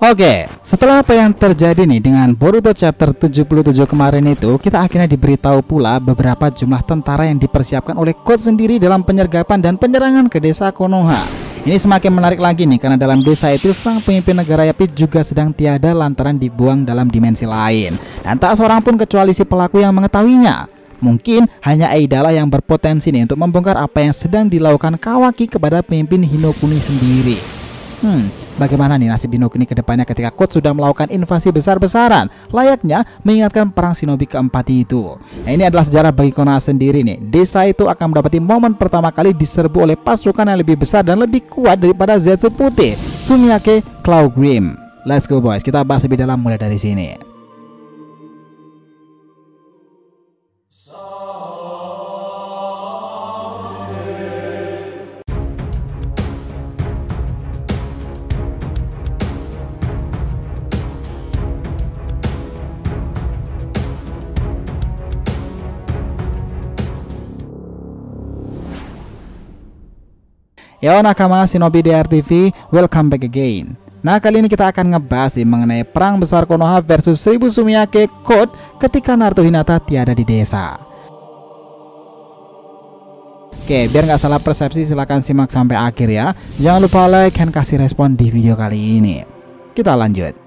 Oke, setelah apa yang terjadi nih dengan Boruto chapter 77 kemarin itu, kita akhirnya diberitahu pula beberapa jumlah tentara yang dipersiapkan oleh Code sendiri dalam penyergapan dan penyerangan ke desa Konoha. Ini semakin menarik lagi nih, karena dalam desa itu sang pemimpin negara Yapit juga sedang tiada lantaran dibuang dalam dimensi lain. Dan tak seorang pun kecuali si pelaku yang mengetahuinya. Mungkin hanya Aida lah yang berpotensi nih untuk membongkar apa yang sedang dilakukan Kawaki kepada pemimpin Hinokuni sendiri. Bagaimana nih nasib Hinokuni ke depannya ketika Code sudah melakukan invasi besar-besaran, layaknya mengingatkan perang shinobi keempat itu. Nah, ini adalah sejarah bagi Konoha sendiri nih. Desa itu akan mendapati momen pertama kali diserbu oleh pasukan yang lebih besar dan lebih kuat daripada Zetsu Putih, Sumiyake Claw Grim. Let's go boys, kita bahas lebih dalam mulai dari sini. Yo nakama Shinobi DRTV, welcome back again. Nah, kali ini kita akan ngebahas mengenai perang besar Konoha versus 1000 Sumiyake Code ketika Naruto Hinata tiada di desa. Oke, biar nggak salah persepsi silahkan simak sampai akhir ya. Jangan lupa like dan kasih respon di video kali ini. Kita lanjut.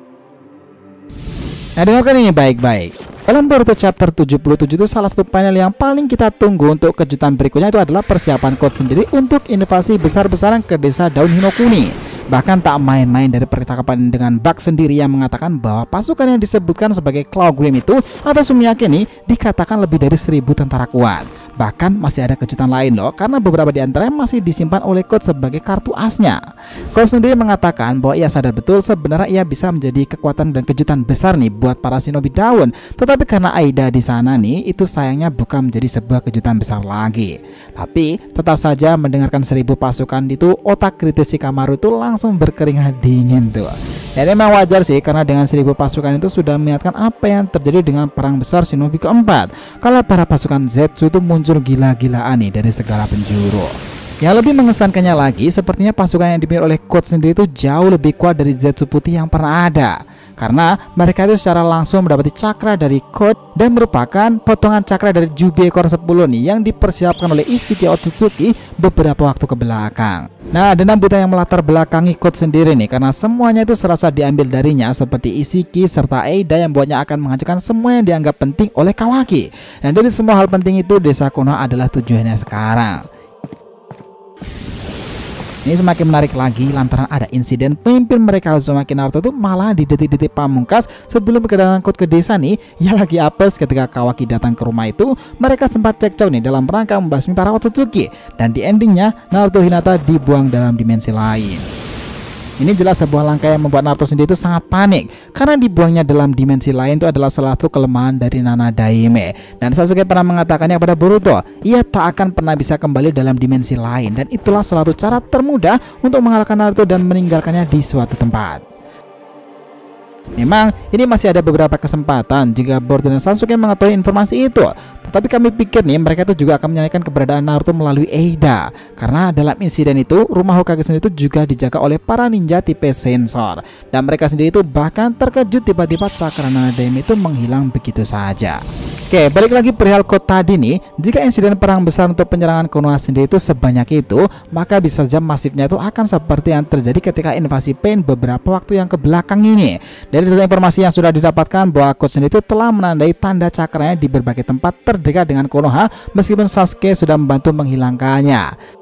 Nah, dengarkan ini baik-baik. Dalam Boruto chapter 77 itu salah satu panel yang paling kita tunggu untuk kejutan berikutnya itu adalah persiapan Code sendiri untuk invasi besar-besaran ke desa Daun Hinokuni. Bahkan tak main-main dari percakapan dengan Bug sendiri yang mengatakan bahwa pasukan yang disebutkan sebagai Claw Grim itu atau Sumiyake ini dikatakan lebih dari 1000 tentara kuat. Bahkan masih ada kejutan lain loh, karena beberapa di antaranya masih disimpan oleh Code sebagai kartu asnya. Code sendiri mengatakan bahwa ia sadar betul sebenarnya ia bisa menjadi kekuatan dan kejutan besar nih buat para shinobi daun. Tetapi karena Aida di sana nih, itu sayangnya bukan menjadi sebuah kejutan besar lagi. Tapi tetap saja mendengarkan 1000 pasukan itu, otak kritis Shikamaru itu langsung berkeringat dingin tuh. Dan memang wajar sih, karena dengan 1000 pasukan itu sudah mengingatkan apa yang terjadi dengan perang besar shinobi keempat, kalau para pasukan Zetsu itu muncul gila-gilaan nih dari segala penjuru. Yang lebih mengesankannya lagi, sepertinya pasukan yang dipimpin oleh Code sendiri itu jauh lebih kuat dari Zetsu Putih yang pernah ada. Karena mereka itu secara langsung mendapati cakra dari Code dan merupakan potongan cakra dari Jubi ekor 10 nih yang dipersiapkan oleh Isshiki Otsutsuki beberapa waktu ke belakang. Nah, dendam buta yang melatar belakangi Code sendiri nih, karena semuanya itu serasa diambil darinya, seperti Isshiki serta Aida yang buatnya akan menghancurkan semua yang dianggap penting oleh Kawaki. Dan dari semua hal penting itu, desa Konoha adalah tujuannya sekarang. Ini semakin menarik lagi lantaran ada insiden pemimpin mereka Uzumaki Naruto itu malah di detik-detik pamungkas sebelum kedatangan Code ke desa nih, ia lagi apes ketika Kawaki datang ke rumah itu. Mereka sempat cekcok nih dalam rangka membasmi para Otsutsuki, dan di endingnya Naruto Hinata dibuang dalam dimensi lain. Ini jelas sebuah langkah yang membuat Naruto sendiri itu sangat panik, karena dibuangnya dalam dimensi lain itu adalah salah satu kelemahan dari Nana Daime. Dan Sasuke pernah mengatakannya kepada Boruto, ia tak akan pernah bisa kembali dalam dimensi lain, dan itulah salah satu cara termudah untuk mengalahkan Naruto dan meninggalkannya di suatu tempat. Memang ini masih ada beberapa kesempatan jika Boruto dan Sasuke mengetahui informasi itu, tetapi kami pikir nih mereka itu juga akan menyalahkan keberadaan Naruto melalui Aida, karena dalam insiden itu rumah Hokage sendiri itu juga dijaga oleh para ninja tipe sensor, dan mereka sendiri itu bahkan terkejut tiba-tiba cakra Nana Daime itu menghilang begitu saja. Oke, balik lagi perihal Code tadi nih, jika insiden perang besar untuk penyerangan Konoha sendiri itu sebanyak itu, maka bisa saja masifnya itu akan seperti yang terjadi ketika invasi Pain beberapa waktu yang kebelakang ini. Dari data informasi yang sudah didapatkan bahwa Code sendiri itu telah menandai tanda cakranya di berbagai tempat terdekat dengan Konoha, meskipun Sasuke sudah membantu menghilangkannya.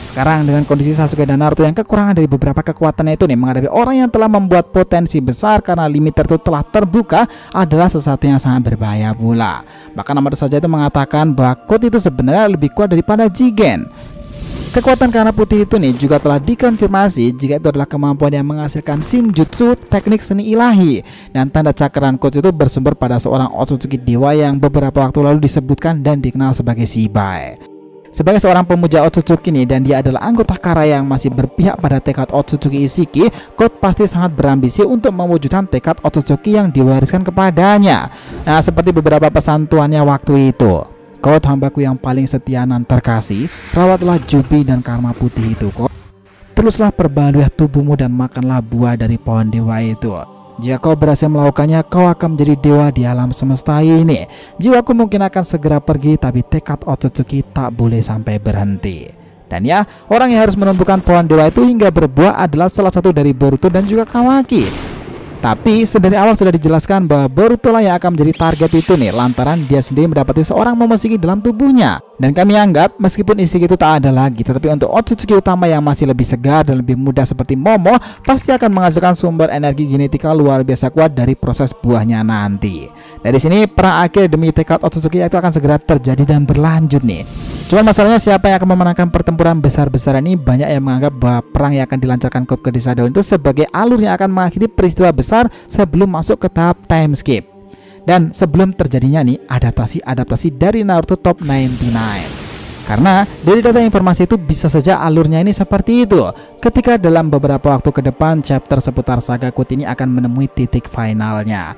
Sekarang dengan kondisi Sasuke dan Naruto yang kekurangan dari beberapa kekuatannya itu nih, menghadapi orang yang telah membuat potensi besar karena limiter itu telah terbuka adalah sesuatu yang sangat berbahaya pula. Bahkan Naruto saja itu mengatakan bahwa Code itu sebenarnya lebih kuat daripada Jigen. Kekuatan karena putih itu nih juga telah dikonfirmasi jika itu adalah kemampuan yang menghasilkan Shinjutsu, teknik seni ilahi. Dan tanda cakran Code itu bersumber pada seorang Otsutsuki dewa yang beberapa waktu lalu disebutkan dan dikenal sebagai Shibai. Sebagai seorang pemuja Otsutsuki nih, dan dia adalah anggota Kara yang masih berpihak pada tekad Otsutsuki Isshiki, Code pasti sangat berambisi untuk mewujudkan tekad Otsutsuki yang diwariskan kepadanya. Nah, seperti beberapa pesan tuannya waktu itu, Code, hambaku yang paling setia nan terkasih, rawatlah Jubi dan karma putih itu, Code. teruslah perbarui tubuhmu dan makanlah buah dari pohon dewa itu. Jika kau berhasil melakukannya, kau akan menjadi dewa di alam semesta ini. Jiwaku mungkin akan segera pergi, tapi tekad Otsutsuki tak boleh sampai berhenti. Dan ya, orang yang harus menumbuhkan pohon dewa itu hingga berbuah adalah salah satu dari Boruto dan juga Kawaki. Tapi sedari awal sudah dijelaskan bahwa Boruto lah yang akan menjadi target itu nih, lantaran dia sendiri mendapati seorang Momoshiki dalam tubuhnya. Dan kami anggap meskipun isi itu tak ada lagi, tetapi untuk Otsutsuki utama yang masih lebih segar dan lebih muda seperti Momo, pasti akan menghasilkan sumber energi genetika luar biasa kuat dari proses buahnya nanti. Dari sini perang akhir demi tekad Otsutsuki itu akan segera terjadi dan berlanjut nih. Cuman masalahnya siapa yang akan memenangkan pertempuran besar-besaran ini? Banyak yang menganggap bahwa perang yang akan dilancarkan Code Geass Dawn itu sebagai alur yang akan mengakhiri peristiwa besar sebelum masuk ke tahap time skip. Dan sebelum terjadinya nih adaptasi dari Naruto Top 99. Karena dari data informasi itu bisa saja alurnya ini seperti itu. Ketika dalam beberapa waktu ke depan chapter seputar saga Code ini akan menemui titik finalnya.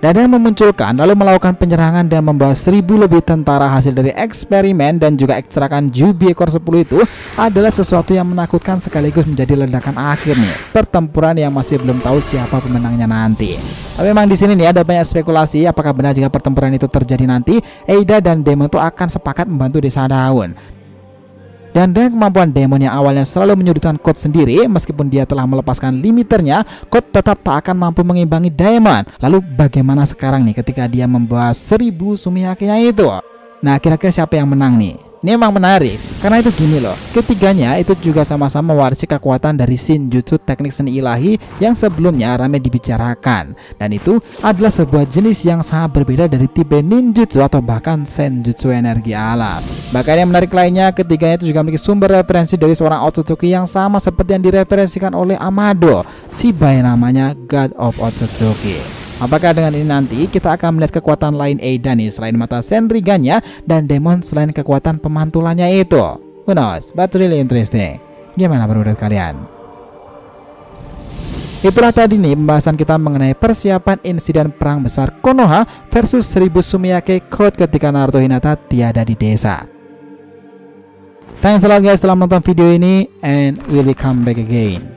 Dan yang memunculkan lalu melakukan penyerangan dan membawa 1000 lebih tentara hasil dari eksperimen dan juga ekstrakan Jubi ekor 10 itu adalah sesuatu yang menakutkan sekaligus menjadi ledakan akhir nih pertempuran yang masih belum tahu siapa pemenangnya nanti. Tapi memang di sini nih ada banyak spekulasi apakah benar jika pertempuran itu terjadi nanti Eida dan Demon itu akan sepakat membantu Desa Daun. Dan dengan kemampuan Demon yang awalnya selalu menyudutkan Code sendiri, meskipun dia telah melepaskan limiternya, Code tetap tak akan mampu mengimbangi Demon. Lalu bagaimana sekarang nih ketika dia membawa 1000 Sumiyake-nya itu? Nah, kira-kira siapa yang menang nih? Ini memang menarik, karena itu gini loh, ketiganya itu juga sama-sama mewarisi kekuatan dari Shinjutsu teknik seni ilahi yang sebelumnya ramai dibicarakan. Dan itu adalah sebuah jenis yang sangat berbeda dari tipe ninjutsu atau bahkan senjutsu energi alam. Bahkan yang menarik lainnya, ketiganya itu juga memiliki sumber referensi dari seorang Otsutsuki yang sama seperti yang direferensikan oleh Amado, si bayi namanya God of Otsutsuki. Apakah dengan ini nanti kita akan melihat kekuatan lain Eida nih selain mata Senrigannya dan Demon selain kekuatan pemantulannya itu? Who knows, but really interesting. Gimana menurut kalian? Itulah tadi nih pembahasan kita mengenai persiapan insiden perang besar Konoha versus 1000 Sumiyake Code ketika Naruto Hinata tiada di desa. Thanks a lot guys telah menonton video ini, and we'll be come back again.